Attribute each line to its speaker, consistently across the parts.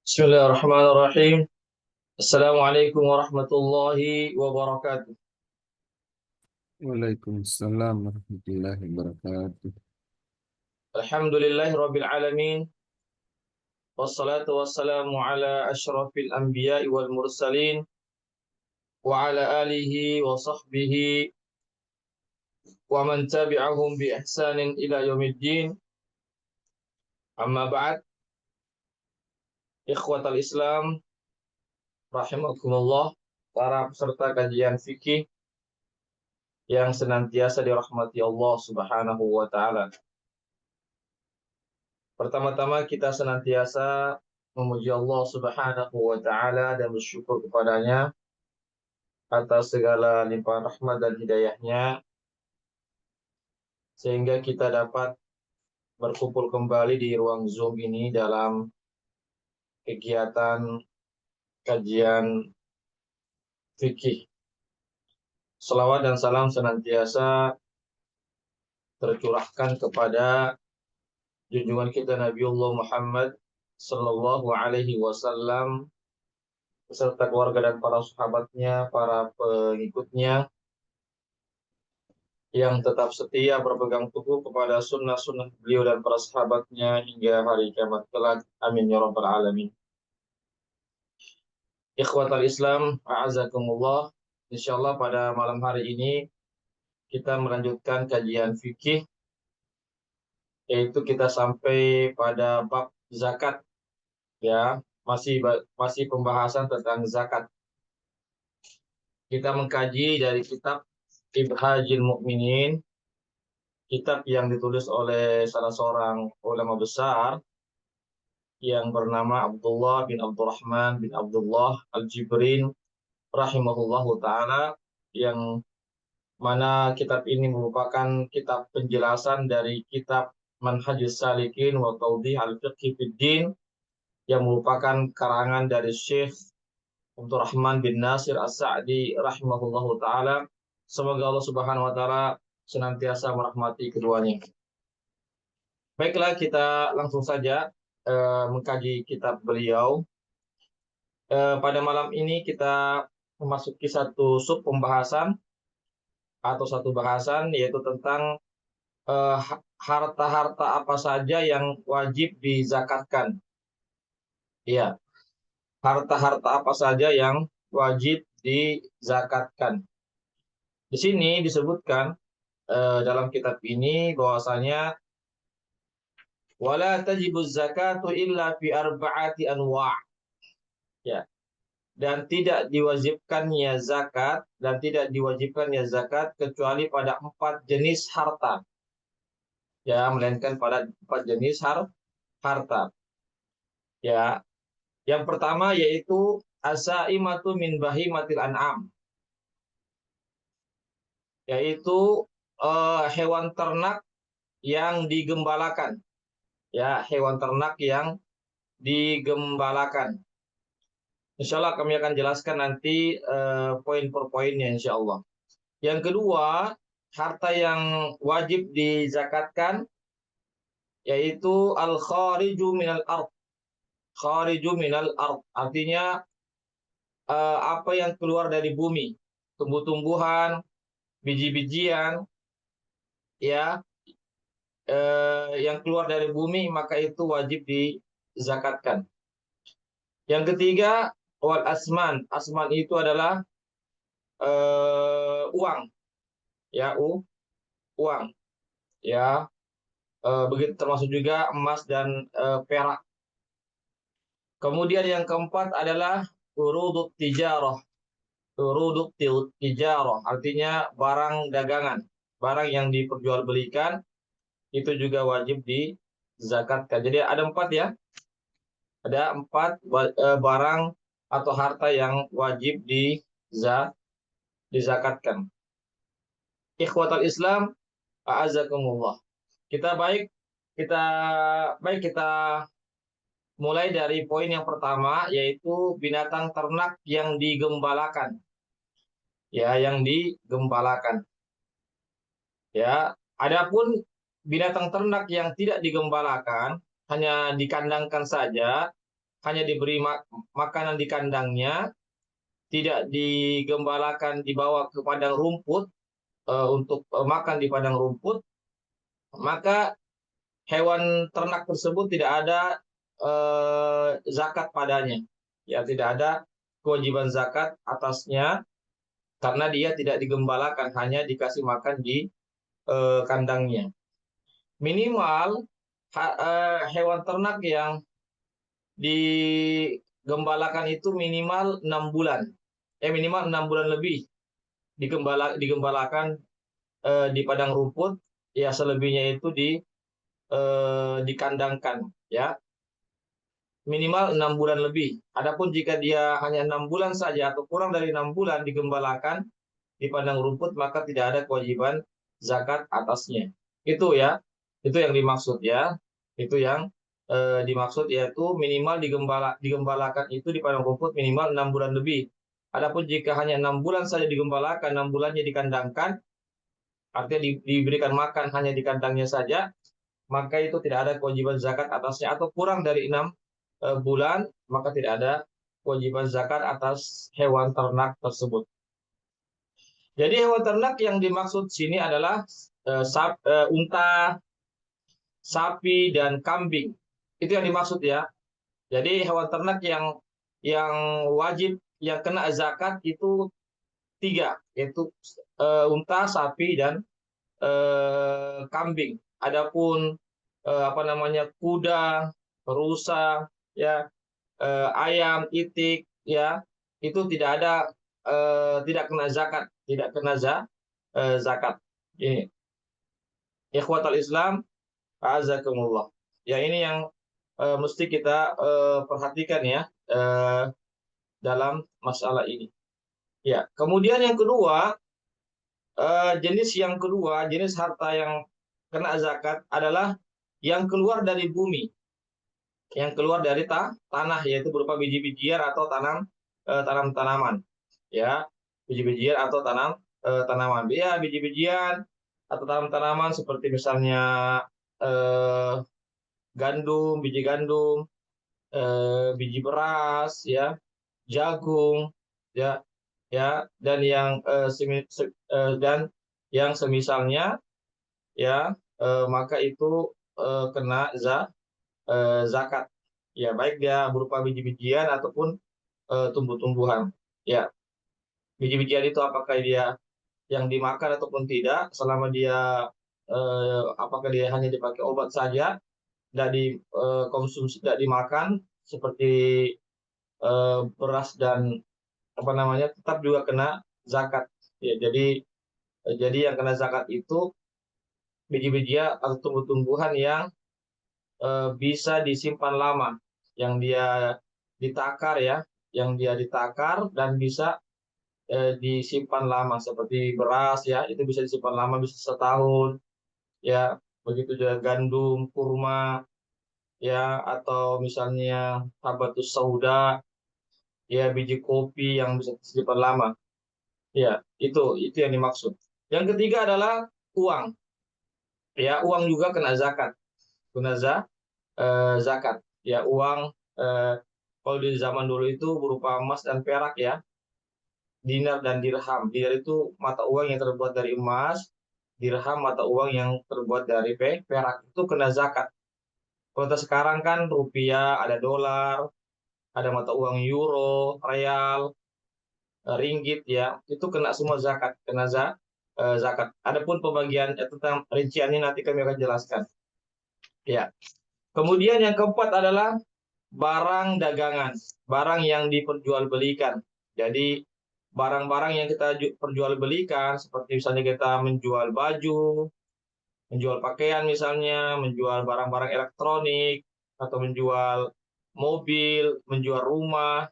Speaker 1: Bismillahirrahmanirrahim. Assalamualaikum warahmatullahi wabarakatuh.
Speaker 2: Waalaikumsalam warahmatullahi wabarakatuh.
Speaker 1: Alhamdulillahi rabbil alamin. Wassalatu wassalamu ala asyrafil anbiya'i wal mursalin wa ala alihi wa sahbihi wa man tabi'ahum bi ihsanin ila yaumiddin. Amma ba'd, ikhwatal Islam rahimakumullah, para peserta kajian fikih yang senantiasa dirahmati Allah Subhanahu wa taala. Pertama-tama kita senantiasa memuji Allah Subhanahu wa taala dan bersyukur kepadanya atas segala limpahan rahmat dan hidayahnya sehingga kita dapat berkumpul kembali di ruang Zoom ini dalam kegiatan kajian fikih. Selawat dan salam senantiasa tercurahkan kepada junjungan kita Nabiullah Muhammad sallallahu alaihi wasallam beserta keluarga dan para sahabatnya, para pengikutnya yang tetap setia berpegang teguh kepada sunnah-sunnah beliau dan para sahabatnya hingga hari kiamat kelak. Amin ya rabbal alamin. Ikhwatal Islam, a'azakumullah. Insyaallah pada malam hari ini kita melanjutkan kajian fikih, yaitu kita sampai pada bab zakat, ya, masih pembahasan tentang zakat. Kita mengkaji dari kitab Ibhajil Mu'minin, kitab yang ditulis oleh salah seorang ulama besar yang bernama Abdullah bin Abdurrahman bin Abdullah Al-Jibrin rahimahullahu taala, yang mana kitab ini merupakan kitab penjelasan dari kitab Manhajus Salikin wa Tawdih Al-Fiqh fid Din, yang merupakan karangan dari Syekh Abdurrahman bin Nasir As-Sa'di rahimahullahu taala. Semoga Allah Subhanahu wa taala senantiasa merahmati keduanya. Baiklah, kita langsung saja mengkaji kitab beliau. Pada malam ini kita memasuki satu sub pembahasan atau satu bahasan, yaitu tentang harta-harta apa saja yang wajib dizakatkan. Ya, harta-harta apa saja yang wajib dizakatkan. Di sini disebutkan dalam kitab ini bahwasanya wala tajibuz zakatu illa fi arba'ati anwa'. Ya, dan tidak diwajibkannya zakat kecuali pada 4 jenis harta, ya, melainkan pada 4 jenis harta, ya. Yang pertama yaitu asaimatu min bahimatil an'am, yaitu hewan ternak yang digembalakan, ya, hewan ternak yang digembalakan. Insya Allah kami akan jelaskan nanti poin per poinnya insya Allah. Yang kedua, harta yang wajib dizakatkan yaitu al-khariju minal ard. Khariju minal ard artinya apa yang keluar dari bumi, tumbuh-tumbuhan, biji-bijian, ya, yang keluar dari bumi, maka itu wajib dizakatkan. Yang ketiga, wal asman. Asman itu adalah uang, ya, uang, ya, begitu termasuk juga emas dan perak. Kemudian yang keempat adalah urudut tijarah. Urudut tijarah artinya barang dagangan, barang yang diperjualbelikan itu juga wajib dizakatkan. Jadi ada 4, ya. Ada 4 barang atau harta yang wajib dizakatkan. Ikhwatal Islam, a'azakumullah. Kita baik kita kita mulai dari poin yang pertama, yaitu binatang ternak yang digembalakan. Ya, yang digembalakan. Ya, adapun binatang ternak yang tidak digembalakan, hanya dikandangkan saja, hanya diberi makanan di kandangnya, tidak digembalakan dibawa ke padang rumput untuk makan di padang rumput, maka hewan ternak tersebut tidak ada zakat padanya. Ya, tidak ada kewajiban zakat atasnya karena dia tidak digembalakan, hanya dikasih makan di kandangnya. Minimal hewan ternak yang digembalakan itu minimal 6 bulan. Minimal 6 bulan lebih digembalakan di padang rumput, ya selebihnya itu dikandangkan, ya minimal 6 bulan lebih. Adapun jika dia hanya 6 bulan saja atau kurang dari 6 bulan digembalakan di padang rumput, maka tidak ada kewajiban zakat atasnya. Itu ya, itu yang dimaksud ya. Itu yang dimaksud, yaitu minimal digembalakan itu di padang rumput minimal 6 bulan lebih. Adapun jika hanya 6 bulan saja digembalakan, 6 bulannya dikandangkan, artinya diberikan makan hanya di kandangnya saja, maka itu tidak ada kewajiban zakat atasnya, atau kurang dari 6 bulan, maka tidak ada kewajiban zakat atas hewan ternak tersebut. Jadi hewan ternak yang dimaksud sini adalah unta, sapi, dan kambing. Itu yang dimaksud ya. Jadi hewan ternak yang wajib, yang kena zakat itu 3, yaitu unta, sapi, dan kambing. Adapun kuda, rusa, ya, ayam, itik, ya, itu tidak kena zakat, zakat. Ini ikhwatal Islam, azakumullah. Ya, ini yang mesti kita perhatikan ya dalam masalah ini. Ya, kemudian yang kedua, jenis harta yang kena zakat adalah yang keluar dari bumi, yang keluar dari tanah, yaitu berupa biji-bijian atau tanaman, ya, biji-bijian atau tanaman. Ya, biji-bijian atau tanaman seperti misalnya eh, biji gandum, biji beras, ya, jagung, ya, ya, dan yang semisalnya, ya, maka itu kena zakat. Ya, baik dia berupa biji-bijian ataupun tumbuh-tumbuhan. Ya, biji-bijian itu apakah dia yang dimakan ataupun tidak, selama dia apakah dia hanya dipakai obat saja, tidak dikonsumsi, tidak dimakan, seperti beras dan tetap juga kena zakat. Ya, jadi yang kena zakat itu biji-bijian atau tumbuh-tumbuhan yang bisa disimpan lama, yang dia ditakar, ya, yang dia ditakar dan bisa disimpan lama, seperti beras, ya, itu bisa disimpan lama, bisa setahun, ya, begitu juga gandum, kurma, ya, atau misalnya habatus sauda, ya, biji kopi yang bisa disimpan lama. Ya, itu yang dimaksud. Yang ketiga adalah uang. Ya, uang juga kena zakat. Zakat. Ya, uang kalau di zaman dulu itu berupa emas dan perak, ya. Dinar dan dirham. Dinar itu mata uang yang terbuat dari emas, dirham mata uang yang terbuat dari perak. Itu kena zakat. Kalau sekarang kan rupiah, ada dolar, ada mata uang euro, real, ringgit, ya, itu kena semua zakat, zakat. Adapun pembagian tentang rinciannya nanti kami akan jelaskan. Ya. Kemudian yang keempat adalah barang dagangan, barang yang diperjualbelikan. Jadi barang-barang yang kita perjualbelikan, seperti misalnya kita menjual baju, menjual pakaian misalnya, menjual barang-barang elektronik, atau menjual mobil, menjual rumah,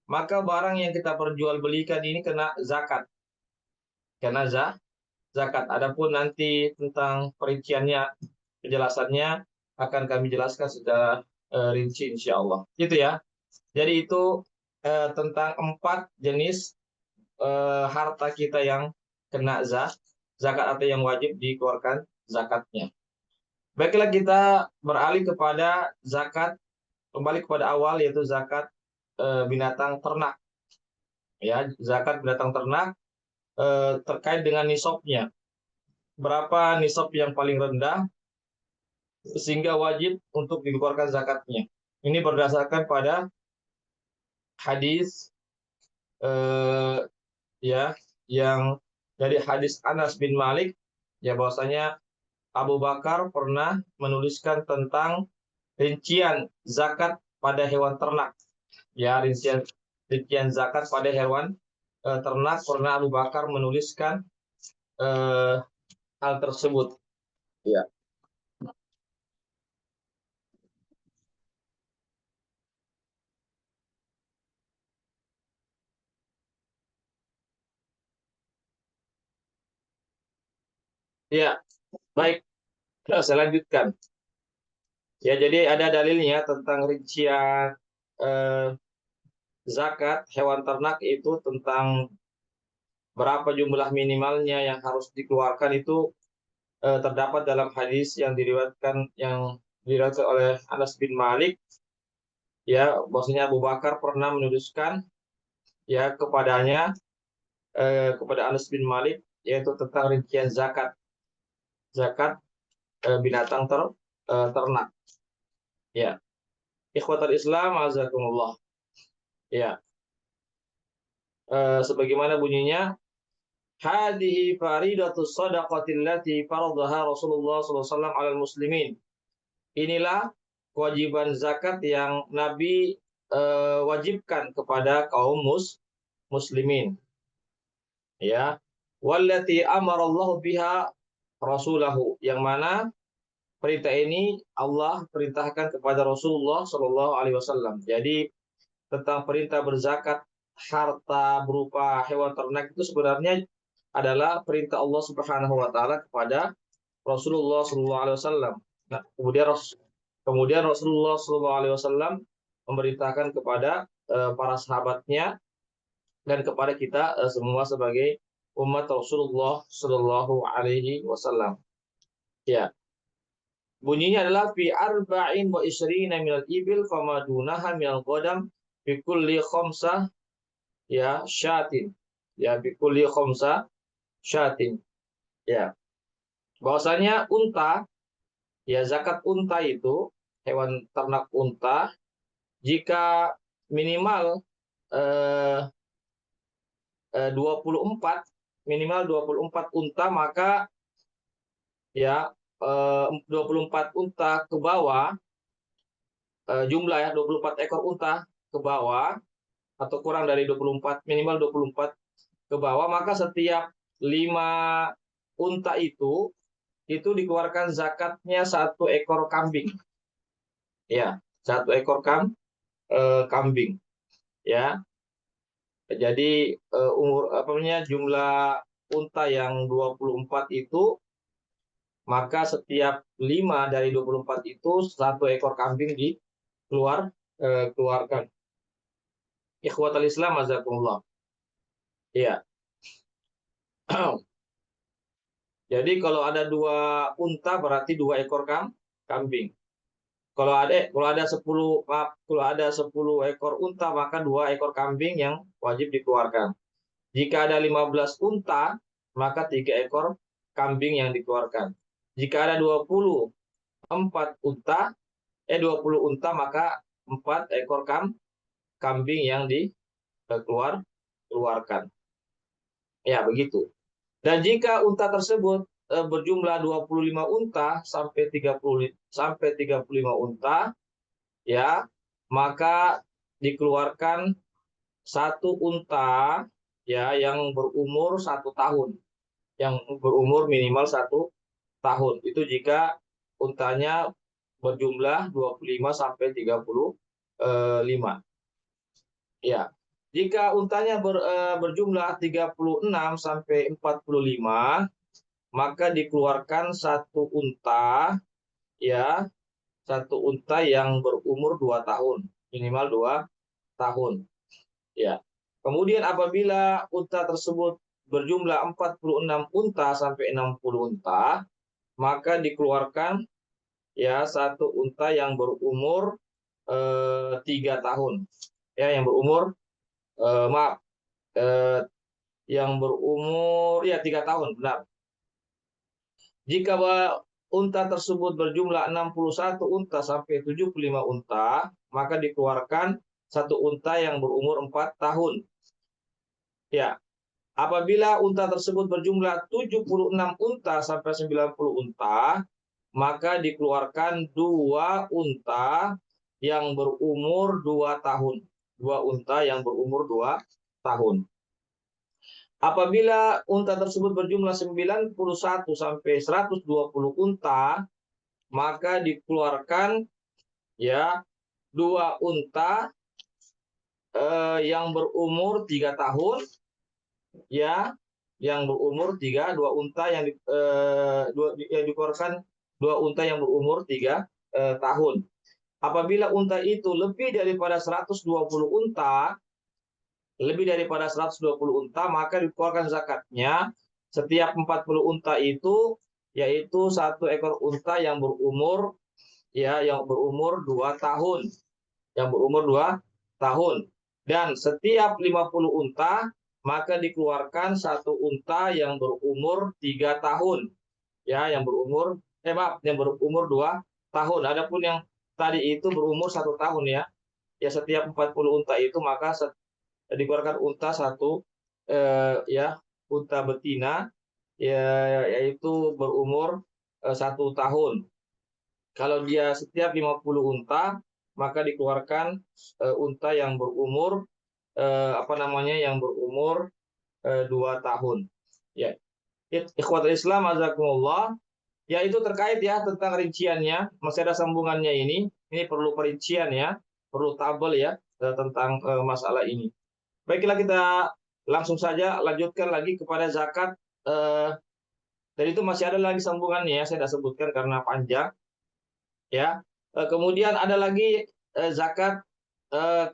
Speaker 1: maka barang yang kita perjualbelikan ini kena zakat. Kena zakat. Adapun nanti tentang perinciannya, penjelasannya akan kami jelaskan secara rinci insya Allah. Gitu ya. Jadi itu tentang 4 jenis harta kita yang kena zakat atau yang wajib dikeluarkan zakatnya. Baiklah, kita beralih kepada zakat kembali kepada awal, yaitu zakat binatang ternak. Ya, zakat binatang ternak terkait dengan nisabnya. Berapa nisab yang paling rendah sehingga wajib untuk dikeluarkan zakatnya? Ini berdasarkan pada hadis eh, ya yang dari hadis Anas bin Malik, ya, bahwasanya Abu Bakar pernah menuliskan tentang rincian zakat pada hewan ternak. Ya, rincian zakat pada hewan ternak pernah Abu Bakar menuliskan eh, hal tersebut. Ya. Ya, baik. Saya lanjutkan. Ya, jadi ada dalilnya tentang rincian eh, zakat hewan ternak itu, tentang berapa jumlah minimalnya yang harus dikeluarkan itu terdapat dalam hadis yang diriwayatkan oleh Anas bin Malik, ya, bahwasanya Abu Bakar pernah menuliskan, ya, kepada Anas bin Malik, yaitu tentang rincian zakat zakat binatang ternak. Ya, ikhwatal Islam azakumullah. Ya, sebagaimana bunyinya, hadhihi faridatus shadaqatil lati faradaha Rasulullah sallallahu alaihi wasallam 'alal muslimin. Inilah kewajiban zakat yang Nabi wajibkan kepada kaum muslimin. Ya, wallati amarallahu biha rasulahu, yang mana perintah ini Allah perintahkan kepada Rasulullah Shallallahu Alaihi Wasallam. Jadi tentang perintah berzakat harta berupa hewan ternak itu sebenarnya adalah perintah Allah Subhanahu Wa Taala kepada Rasulullah Shallallahu Alaihi Wasallam. Nah, kemudian Rasulullah Shallallahu Alaihi Wasallam memerintahkan kepada para sahabatnya dan kepada kita semua sebagai umat Rasulullah Shallallahu Alaihi Wasallam. Ya, bunyinya adalah fi arba'in wa isrina minal ibil famadunaha minal qadam fi kulli khamsah, ya, syatin. Ya, fi kulli khamsah syatin. Ya, bahwasanya unta, ya, zakat unta itu, hewan ternak unta, jika minimal eh, 24, minimal 24 unta, maka, ya, 24 unta ke bawah, jumlah, ya, 24 ekor unta ke bawah atau kurang dari 24, minimal 24 ke bawah, maka setiap 5 unta itu dikeluarkan zakatnya 1 ekor kambing. Ya, 1 ekor kambing. Ya, jadi jumlah unta yang 24 itu, maka setiap 5 dari 24 itu 1 ekor kambing dikeluarkan. Ikhwatal Islam azakumullah. Iya. Jadi kalau ada 2 unta berarti 2 ekor kambing. Kalau ada 10 ekor unta, maka 2 ekor kambing yang wajib dikeluarkan. Jika ada 15 unta, maka 3 ekor kambing yang dikeluarkan. Jika ada 20 unta, maka 4 ekor kambing yang dikeluarkan. Ya, begitu. Dan jika unta tersebut berjumlah 25 unta sampai 35 unta, ya, maka dikeluarkan 1 unta, ya, yang berumur 1 tahun, yang berumur minimal 1 tahun. Itu jika untanya berjumlah 25 sampai 35. Ya. Jika untanya berjumlah 36 sampai 45, maka dikeluarkan 1 unta, ya, 1 unta yang berumur 2 tahun, minimal 2 tahun. Ya. Kemudian apabila unta tersebut berjumlah 46 unta sampai 60 unta, maka dikeluarkan, ya, 1 unta yang berumur 3 tahun. Ya, yang berumur maaf yang berumur ya 3 tahun, benar. Jika unta tersebut berjumlah 61 unta sampai 75 unta, maka dikeluarkan satu unta yang berumur 4 tahun. Ya, apabila unta tersebut berjumlah 76 unta sampai 90 unta, maka dikeluarkan 2 unta yang berumur 2 tahun. 2 unta yang berumur 2 tahun. Apabila unta tersebut berjumlah 91 sampai 120 unta, maka dikeluarkan ya 2 unta yang berumur 3 tahun, ya, yang berumur 2 unta yang dikeluarkan 2 unta yang berumur 3 tahun. Apabila unta itu lebih daripada 120 unta, maka dikeluarkan zakatnya setiap 40 unta itu, yaitu 1 ekor unta yang berumur 2 tahun. Yang berumur 2 tahun. Dan setiap 50 unta, maka dikeluarkan 1 unta yang berumur 3 tahun. Ya, yang berumur 2 tahun. Adapun yang tadi itu berumur 1 tahun ya. Ya, setiap 40 unta itu maka dikeluarkan unta 1 unta betina ya, yaitu berumur 1 tahun. Kalau dia setiap 50 unta, maka dikeluarkan unta yang berumur yang berumur 2 tahun. Ya. Ikhwatul Islam azakumullah. Ya, itu terkait ya tentang rinciannya, masih ada sambungannya ini. Ini perlu perincian ya, perlu tabel ya tentang masalah ini. Baiklah, kita langsung saja lanjutkan lagi kepada zakat. Dan itu masih ada lagi sambungannya ya, saya tidak sebutkan karena panjang. Ya, kemudian ada lagi zakat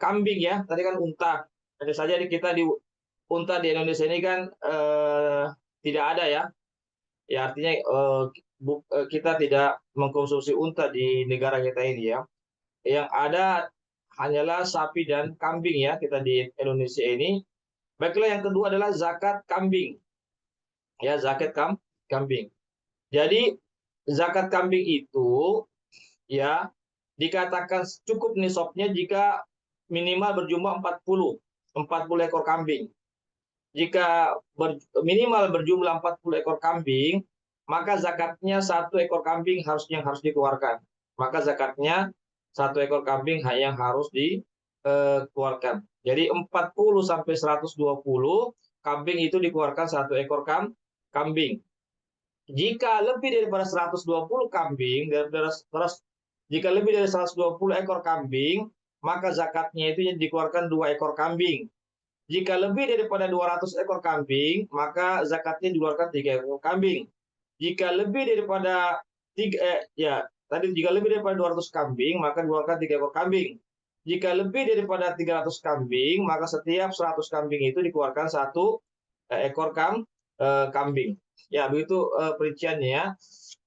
Speaker 1: kambing ya. Tadi kan unta. Tentu saja kita di unta di Indonesia ini kan tidak ada ya. Ya, artinya kita tidak mengkonsumsi unta di negara kita ini ya. Yang ada hanyalah sapi dan kambing ya kita di Indonesia ini. Baiklah, yang kedua adalah zakat kambing. Ya, zakat kambing. Jadi zakat kambing itu ya dikatakan cukup nisabnya jika minimal berjumlah 40 ekor kambing. Jika minimal berjumlah 40 ekor kambing, maka zakatnya 1 ekor kambing yang harus dikeluarkan. Maka zakatnya 1 ekor kambing yang harus dikeluarkan. Jadi 40 sampai 120 kambing itu dikeluarkan 1 ekor kambing. Jika lebih daripada 120 kambing, jika lebih dari 120 ekor kambing, maka zakatnya itu dikeluarkan 2 ekor kambing. Jika lebih daripada 200 ekor kambing, maka zakatnya dikeluarkan 3 ekor kambing. Jika lebih daripada jika lebih daripada 200 kambing, maka dikeluarkan 3 ekor kambing. Jika lebih daripada 300 kambing, maka setiap 100 kambing itu dikeluarkan 1 ekor kambing. Ya, begitu perinciannya ya.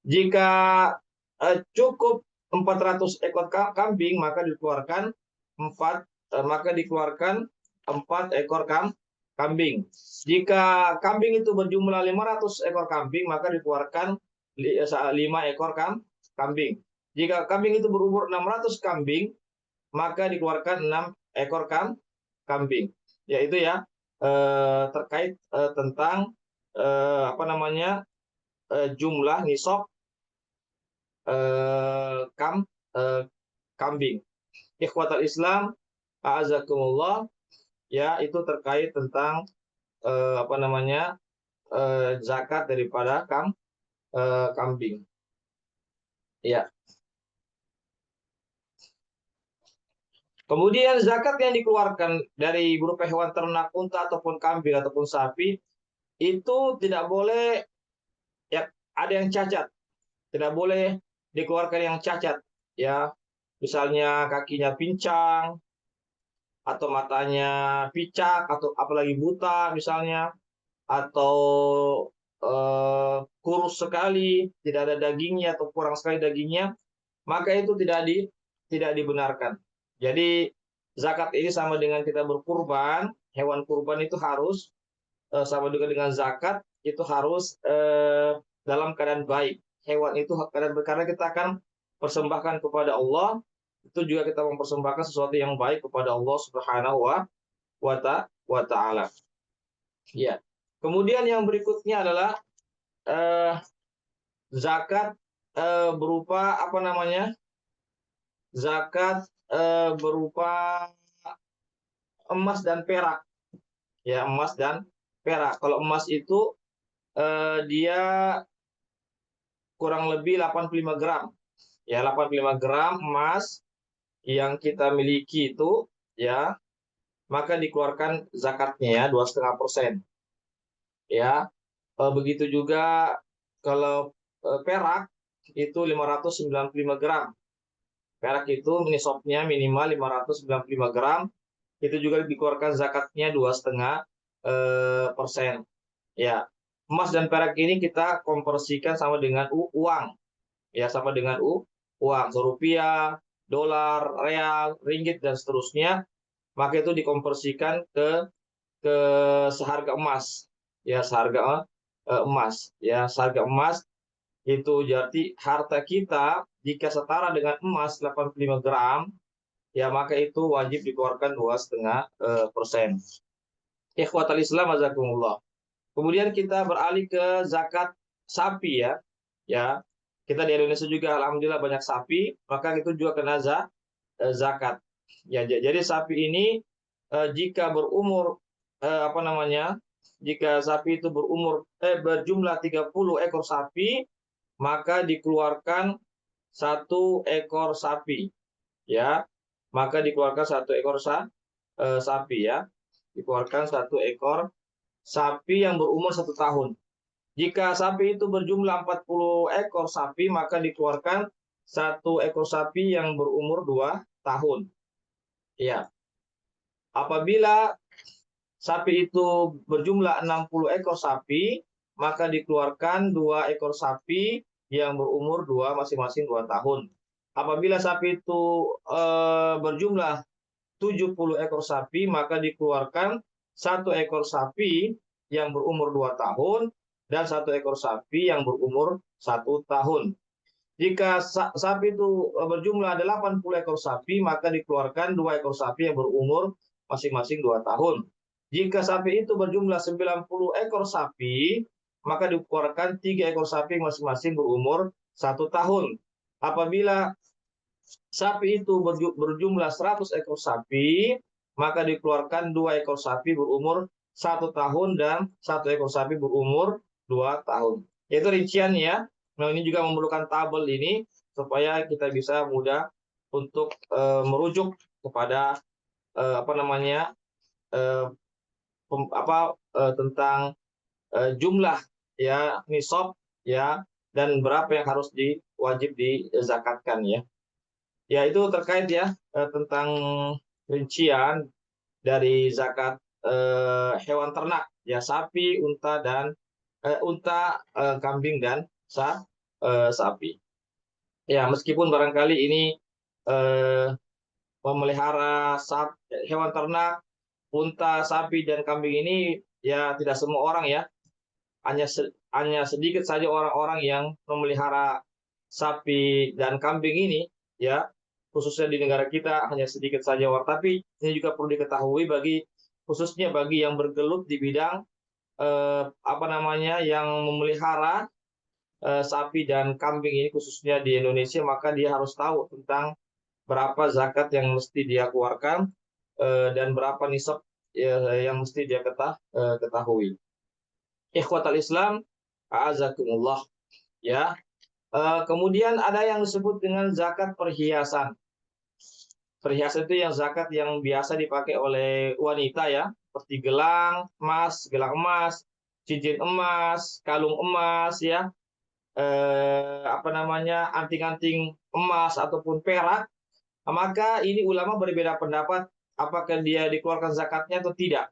Speaker 1: Jika cukup 400 ekor kambing, maka dikeluarkan 4 ekor kambing. Jika kambing itu berjumlah 500 ekor kambing, maka dikeluarkan 5 ekor kambing. Jika kambing itu berumur 600 kambing, maka dikeluarkan 6 ekor kambing. Yaitu ya terkait tentang jumlah nisab kambing. Ikhwatal Islam, a'azakumullah, ya itu terkait tentang zakat daripada kambing. Ya. Kemudian zakat yang dikeluarkan dari berupa hewan ternak, unta ataupun kambing ataupun sapi itu tidak boleh ya ada yang cacat. Tidak boleh dikeluarkan yang cacat ya. Misalnya kakinya pincang atau matanya picak atau apalagi buta misalnya, atau kurus sekali, tidak ada dagingnya atau kurang sekali dagingnya, maka itu tidak dibenarkan. Jadi zakat ini sama dengan kita berkurban, hewan kurban itu harus sama juga dengan zakat itu harus dalam keadaan baik. Hewan itu karena kita akan persembahkan kepada Allah, itu juga kita mempersembahkan sesuatu yang baik kepada Allah Subhanahu wa taala. Ya. Kemudian yang berikutnya adalah eh, zakat berupa apa namanya? Zakat berupa emas dan perak. Ya, emas dan perak. Kalau emas itu dia kurang lebih 85 gram. Ya, 85 gram emas yang kita miliki itu ya, maka dikeluarkan zakatnya ya 2,5%. Ya, begitu juga kalau perak itu 595 gram. Perak itu nisabnya minimal 595 gram. Itu juga dikeluarkan zakatnya 2,5%. Ya, emas dan perak ini kita konversikan sama dengan uang. Ya, sama dengan uang. Rupiah, dolar, real, ringgit, dan seterusnya. Maka itu dikonversikan ke seharga emas. Ya, seharga emas. Ya, seharga emas itu jadi harta kita jika setara dengan emas 85 gram, ya maka itu wajib dikeluarkan 2,5%. Ikhwatal Islam azakumullah. Kemudian kita beralih ke zakat sapi ya. Ya. Kita di Indonesia juga alhamdulillah banyak sapi, maka itu juga kena zakat. Ya, jadi sapi ini jika berumur apa namanya? Jika sapi itu berjumlah 30 ekor sapi, maka dikeluarkan satu ekor sapi, ya. Maka dikeluarkan satu ekor sapi ya. Dikeluarkan satu ekor sapi yang berumur 1 tahun. Jika sapi itu berjumlah 40 ekor sapi, maka dikeluarkan satu ekor sapi yang berumur 2 tahun. Ya. Apabila sapi itu berjumlah 60 ekor sapi, maka dikeluarkan 2 ekor sapi yang berumur masing-masing 2 tahun. Apabila sapi itu berjumlah 70 ekor sapi, maka dikeluarkan satu ekor sapi yang berumur 2 tahun dan satu ekor sapi yang berumur 1 tahun. Jika sapi itu berjumlah 80 ekor sapi, maka dikeluarkan 2 ekor sapi yang berumur masing-masing 2 tahun. Jika sapi itu berjumlah 90 ekor sapi, maka dikeluarkan 3 ekor sapi masing-masing berumur 1 tahun. Apabila sapi itu berjumlah 100 ekor sapi, maka dikeluarkan 2 ekor sapi berumur 1 tahun dan 1 ekor sapi berumur 2 tahun. Itu rinciannya. Nah, ini juga memerlukan tabel ini supaya kita bisa mudah untuk merujuk kepada apa namanya tentang jumlah ya nisab ya dan berapa yang harus wajib dizakatkan ya. Ya itu terkait ya tentang rincian dari zakat hewan ternak ya sapi, kambing dan sapi. Ya meskipun barangkali ini memelihara hewan ternak, unta, sapi dan kambing ini ya tidak semua orang ya. Hanya sedikit saja orang-orang yang memelihara sapi dan kambing ini ya, khususnya di negara kita hanya sedikit saja orang. Tapi ini juga perlu diketahui khususnya bagi yang bergelut di bidang yang memelihara sapi dan kambing ini khususnya di Indonesia, maka dia harus tahu tentang berapa zakat yang mesti dia keluarkan dan berapa nisab yang mesti dia ketahui. Ikhwatal Islam, a'azakumullah ya. Kemudian ada yang disebut dengan zakat perhiasan. Perhiasan itu yang zakat yang biasa dipakai oleh wanita ya, seperti gelang emas, cincin emas, kalung emas ya, anting-anting emas ataupun perak. Maka ini ulama berbeda pendapat apakah dia dikeluarkan zakatnya atau tidak.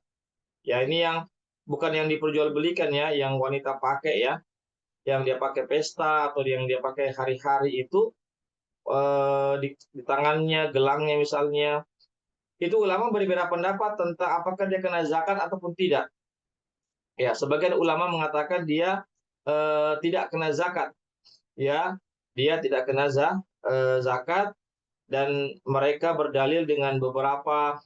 Speaker 1: Ya ini yang bukan yang diperjualbelikan ya, yang wanita pakai ya, yang dia pakai pesta atau yang dia pakai hari-hari itu di tangannya, gelangnya misalnya. Itu ulama berbeda pendapat tentang apakah dia kena zakat ataupun tidak. Ya, sebagian ulama mengatakan dia tidak kena zakat. Ya, dia tidak kena zakat, dan mereka berdalil dengan beberapa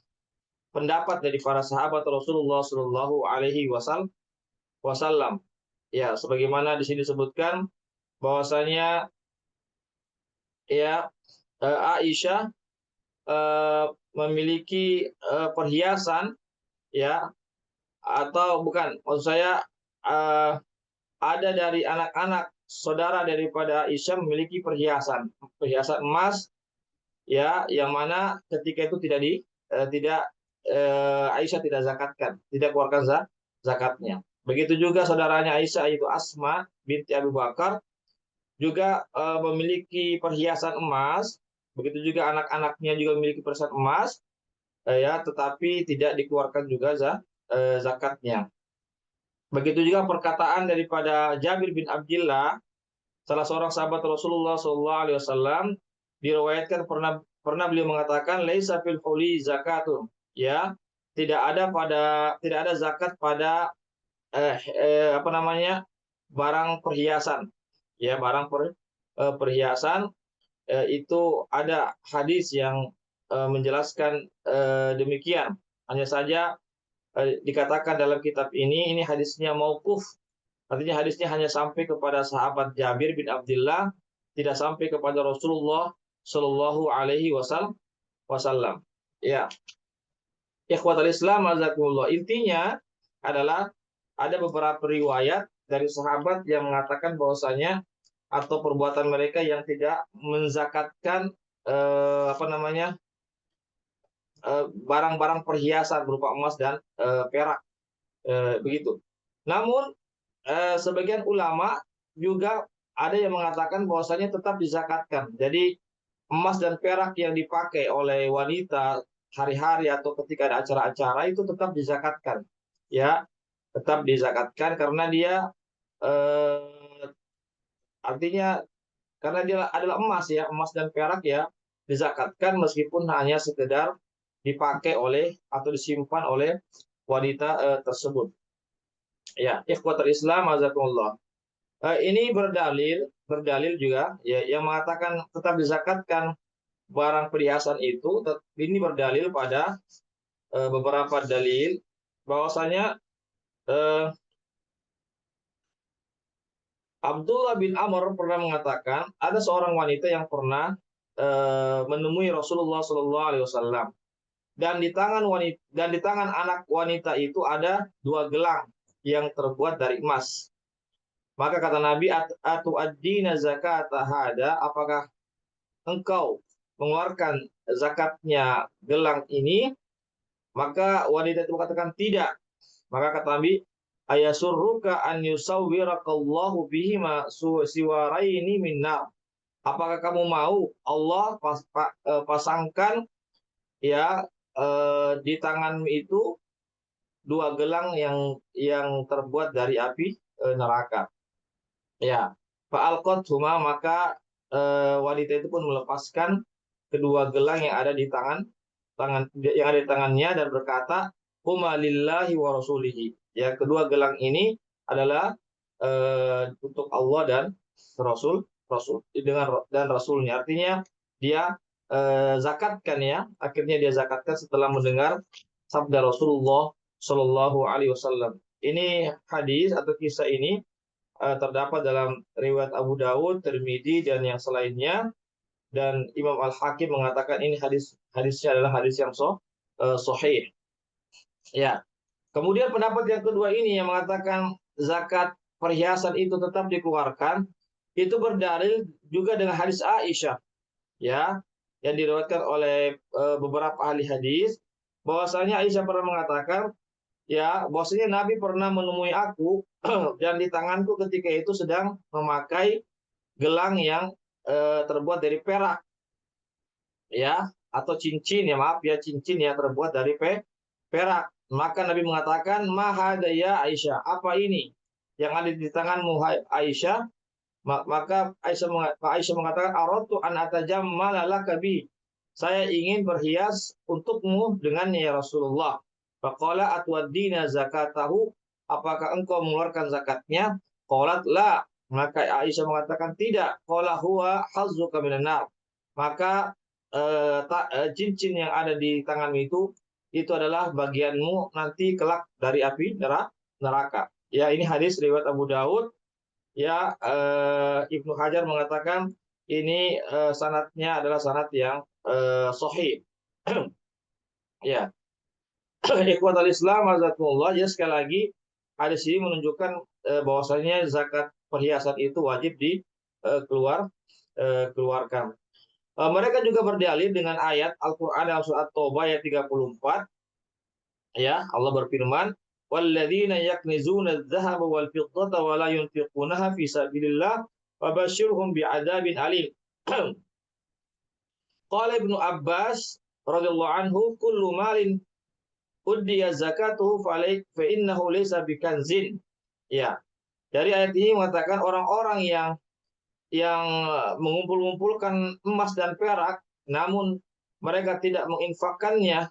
Speaker 1: pendapat dari para sahabat Rasulullah Shallallahu Alaihi Wasallam. Ya, sebagaimana di sini disebutkan bahwasanya ya Aisyah memiliki perhiasan, ya, atau bukan, maksud saya eh, ada dari anak-anak saudara daripada Aisyah memiliki perhiasan perhiasan emas, ya, yang mana ketika itu tidak Aisyah tidak zakatkan, tidak keluarkan zakatnya. Begitu juga saudaranya Aisyah, yaitu Asma binti Abu Bakar, juga memiliki perhiasan emas. Begitu juga anak-anaknya juga memiliki perhiasan emas, ya, tetapi tidak dikeluarkan juga zakatnya. Begitu juga perkataan daripada Jabir bin Abdullah, salah seorang sahabat Rasulullah SAW, diriwayatkan pernah beliau mengatakan, laisa fil huli zakatun, ya, tidak ada zakat pada apa namanya, barang perhiasan, ya, perhiasan. Itu ada hadis yang menjelaskan demikian. Hanya saja dikatakan dalam kitab ini hadisnya mauquf. Artinya hadisnya hanya sampai kepada sahabat Jabir bin Abdullah, tidak sampai kepada Rasulullah Shallallahu Alaihi Wasallam. Ya, ikhwatal Islam, azakumullah. Intinya adalah ada beberapa riwayat dari sahabat yang mengatakan bahwasanya atau perbuatan mereka yang tidak menzakatkan apa namanya, barang-barang perhiasan berupa emas dan perak, begitu. Namun sebagian ulama juga ada yang mengatakan bahwasanya tetap dizakatkan. Jadi emas dan perak yang dipakai oleh wanita hari-hari atau ketika ada acara-acara itu tetap dizakatkan, ya, tetap dizakatkan karena dia artinya karena dia adalah emas, ya, emas dan perak, ya, dizakatkan meskipun hanya sekedar dipakai oleh atau disimpan oleh wanita tersebut. Ya, ikhwatul Islam, azakumullah. Ini berdalil juga, ya, yang mengatakan tetap dizakatkan barang perhiasan itu. Ini berdalil pada beberapa dalil bahwasanya eh, Abdullah bin Amr pernah mengatakan ada seorang wanita yang pernah menemui Rasulullah Shallallahu Alaihi Wasallam, dan di tangan anak wanita itu ada dua gelang yang terbuat dari emas. Maka kata Nabi, atu ad-dina zakat hada, apakah engkau mengeluarkan zakatnya gelang ini? Maka wanita itu mengatakan tidak. Maka kata Nabi, ayasurruka an yusawwirakallahu bihima siwaraini minnar. Apakah kamu mau Allah pasangkan, ya, di tanganmu itu dua gelang yang terbuat dari api neraka. Ya, fa'alqat huma, maka wanita itu pun melepaskan kedua gelang yang ada di tangannya dan berkata, huma lillahi wa rasulihi. Ya, kedua gelang ini adalah untuk Allah dan Rasul dan Rasulnya. Artinya dia zakatkan, ya, akhirnya dia zakatkan setelah mendengar sabda Rasulullah Shallallahu Alaihi Wasallam. Ini hadis atau kisah ini terdapat dalam riwayat Abu Dawud, Tirmidzi, dan yang selainnya. Dan Imam Al-Hakim mengatakan ini hadisnya adalah hadis yang sahih. Ya. Kemudian pendapat yang kedua ini yang mengatakan zakat perhiasan itu tetap dikeluarkan, itu berdalil juga dengan hadis Aisyah, ya, yang diriwayatkan oleh beberapa ahli hadis, bahwasanya Aisyah pernah mengatakan, ya, bahwasanya Nabi pernah menemui aku dan di tanganku ketika itu sedang memakai gelang yang terbuat dari perak, ya, atau cincin, ya, maaf, ya, cincin yang terbuat dari perak. Maka Nabi mengatakan, mahadaya Aisyah, apa ini yang ada di tanganmu Aisyah? Maka Aisyah mengatakan, aratu an atajammala laka bi. Saya ingin berhias untukmu dengannya ya Rasulullah. Faqala atwaddina zakatahu. Apakah engkau mengeluarkan zakatnya? Qalat la. Maka Aisyah mengatakan tidak. Qala huwa hazzuka minan nar. Maka cincin yang ada di tanganmu itu adalah bagianmu nanti kelak dari api neraka. Ya, ini hadis riwayat Abu Daud. Ya, Ibnu Hajar mengatakan ini sanadnya adalah sanad yang sahih. Ya, ikhwatul Islam azakumullah. Ya, sekali lagi hadis ini menunjukkan bahwasanya zakat perhiasan itu wajib keluarkan. Mereka juga berdalil dengan ayat Al-Qur'an dalam surat Taubah ayat 34. Ya, Allah berfirman, "Walladzina yaknizuna adh-dhahaba wal fiddata wa la yunfiqunaha fi sabilillah fabashshirhum bi'adzabin alim." Qala Ibnu Abbas radhiyallahu anhu, "Kullu malin uddiya zakatuhu fa innahu laysa bikanzin." Ya. Dari ayat ini mengatakan orang-orang yang mengumpul-ngumpulkan emas dan perak namun mereka tidak menginfakkannya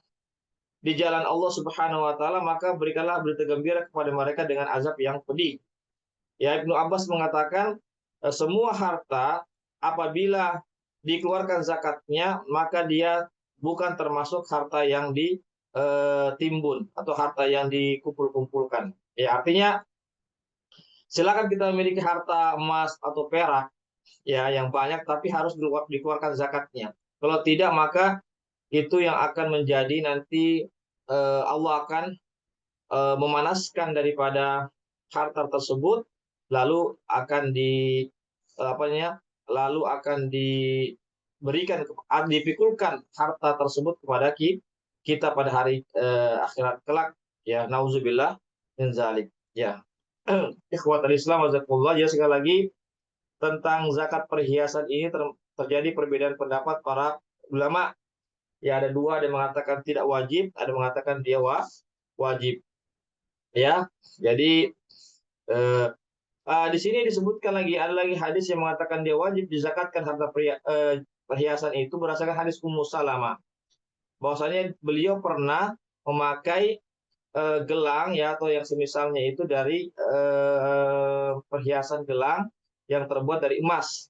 Speaker 1: di jalan Allah Subhanahu wa taala, maka berikanlah berita gembira kepada mereka dengan azab yang pedih. Ya, Ibnu Abbas mengatakan semua harta apabila dikeluarkan zakatnya maka dia bukan termasuk harta yang ditimbun atau harta yang dikumpul-kumpulkan. Ya, artinya silakan kita memiliki harta emas atau perak ya yang banyak tapi harus dikeluarkan zakatnya. Kalau tidak maka itu yang akan menjadi nanti Allah akan memanaskan daripada harta tersebut lalu akan lalu akan dipikulkan harta tersebut kepada kita pada hari akhirat kelak ya, nauzubillah min zalik ya. Ikhwatul Islam wazakumullah. Ya, sekali lagi tentang zakat perhiasan ini terjadi perbedaan pendapat para ulama. Ya, ada dua, ada yang mengatakan tidak wajib, ada yang mengatakan dia wajib. Ya, jadi di sini disebutkan ada lagi hadis yang mengatakan dia wajib dizakatkan harta perhiasan itu berdasarkan hadis Ummu Salamah. Bahwasanya beliau pernah memakai gelang ya atau yang semisalnya itu dari perhiasan gelang yang terbuat dari emas.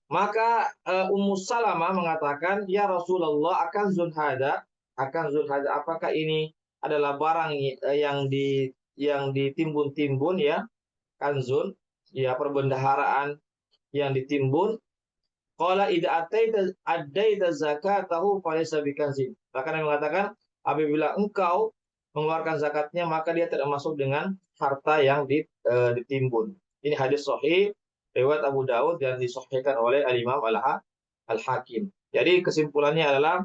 Speaker 1: Maka Ummu Salamah mengatakan, "Ya Rasulullah, akan zulhada, apakah ini adalah barang yang ditimbun-timbun ya, kanzun, ya perbendaharaan yang ditimbun?" Qala idza ataita zakatahu falaysa bikanzin. Bahkan yang mengatakan apabila engkau mengeluarkan zakatnya maka dia tidak masuk dengan harta yang ditimbun. Ini hadis sahih riwayat Abu Daud dan disahihkan oleh Al-Imam Al-Hakim. Jadi kesimpulannya adalah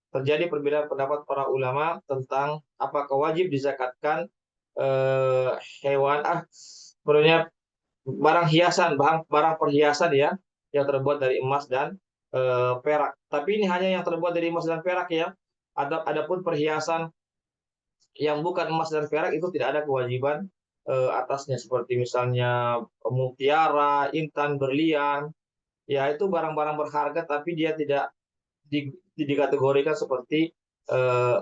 Speaker 1: terjadi perbedaan pendapat para ulama tentang apakah wajib dizakatkan sebenarnya barang hiasan, barang perhiasan ya yang terbuat dari emas dan perak. Tapi ini hanya yang terbuat dari emas dan perak ya. Adapun perhiasan yang bukan emas dan perak itu tidak ada kewajiban atasnya seperti misalnya mutiara, intan, berlian. Ya, itu barang-barang berharga tapi dia tidak dikategorikan seperti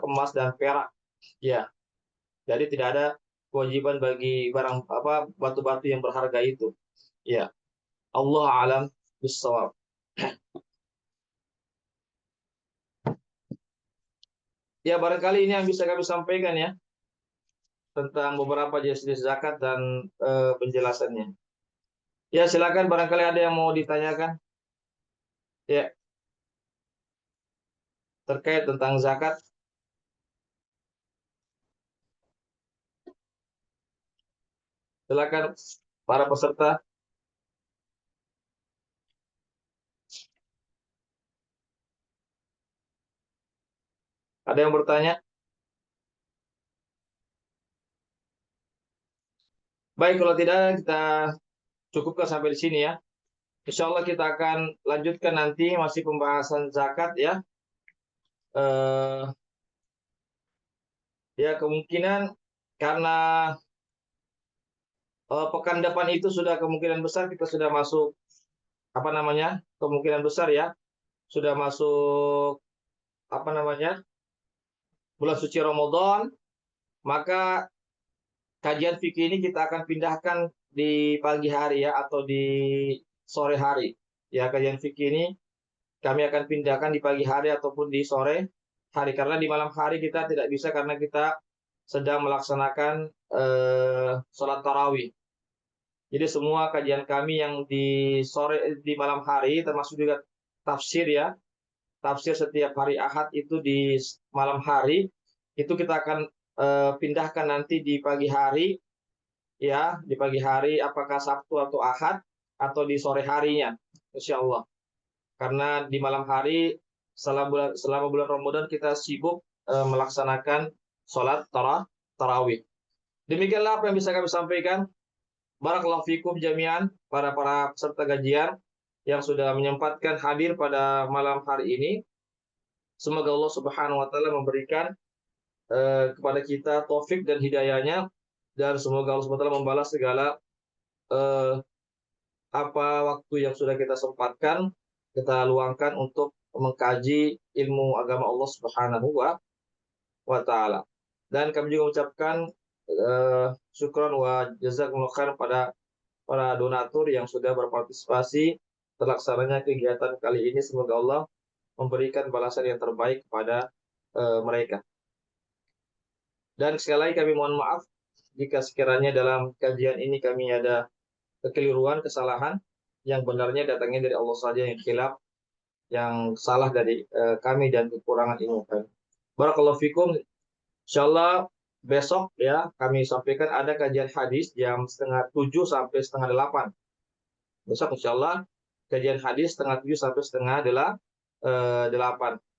Speaker 1: emas dan perak. Ya. Jadi tidak ada kewajiban bagi barang batu-batu yang berharga itu. Ya. Allah alam bisawab. Ya, barangkali ini yang bisa kami sampaikan ya tentang beberapa jenis zakat dan penjelasannya. Ya, silakan barangkali ada yang mau ditanyakan. Ya, terkait tentang zakat. Silakan para peserta. Ada yang bertanya? Baik, kalau tidak kita cukupkan sampai di sini ya. Insya Allah kita akan lanjutkan nanti masih pembahasan zakat ya. Ya kemungkinan karena pekan depan itu sudah kemungkinan besar kita sudah masuk apa namanya? Kemungkinan besar ya, sudah masuk apa namanya? Bulan suci Ramadan, maka kajian fikih ini kita akan pindahkan di pagi hari ya atau di sore hari. Ya, kajian fikih ini kami akan pindahkan di pagi hari ataupun di sore hari karena di malam hari kita tidak bisa karena kita sedang melaksanakan sholat tarawih. Jadi semua kajian kami yang di malam hari termasuk juga tafsir ya. Tafsir setiap hari Ahad itu di malam hari itu kita akan pindahkan nanti di pagi hari ya, di pagi hari apakah Sabtu atau Ahad atau di sore harinya, insya Allah. Karena di malam hari selama bulan Ramadan kita sibuk melaksanakan sholat tarawih. Demikianlah apa yang bisa kami sampaikan. Barakallahu fikum jami'an para peserta gajian yang sudah menyempatkan hadir pada malam hari ini. Semoga Allah Subhanahu wa taala memberikan kepada kita taufik dan hidayahnya dan semoga Allah Subhanahu wa taala membalas segala eh, apa waktu yang sudah kita sempatkan kita luangkan untuk mengkaji ilmu agama Allah Subhanahu wa taala. Dan kami juga mengucapkan syukran wa jazakumullah khair pada para donatur yang sudah berpartisipasi terlaksananya kegiatan kali ini. Semoga Allah memberikan balasan yang terbaik kepada mereka. Dan sekali lagi kami mohon maaf jika sekiranya dalam kajian ini kami ada kekeliruan, kesalahan yang benarnya datangnya dari Allah saja, yang khilaf, yang salah dari kami dan kekurangan ilmu kami. Barakallahu fikum. Insyaallah besok ya kami sampaikan ada kajian hadis jam setengah 7 sampai setengah 8. Besok insyaallah kajian hadis setengah 7 sampai setengah 8.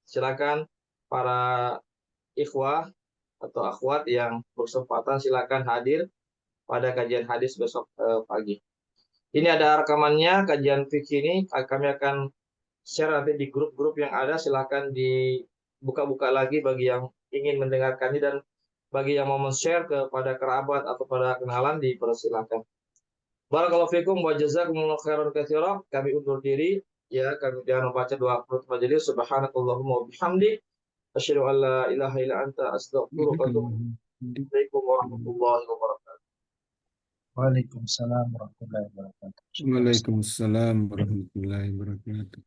Speaker 1: Silakan para ikhwah atau akhwat yang berkesempatan silakan hadir pada kajian hadis besok pagi. Ini ada rekamannya kajian fikih ini kami akan share nanti di grup-grup yang ada. Silakan dibuka-buka lagi bagi yang ingin mendengarkannya dan bagi yang mau men-share kepada kerabat atau pada kenalan dipersilakan. Barakallahu fikum wa jazakumullahu khairan katsiran. Kami undur diri ya, kami jangan membaca doa penutup majelis. Subhanakallahumma wa bihamdik asyhadu an la ilaha illa anta astaghfiruka wa atubu ilaik. Warahmatullahi wabarakatuh.
Speaker 3: Waalaikumsalam warahmatullahi wabarakatuh.
Speaker 2: Waalaikumsalam warahmatullahi wabarakatuh.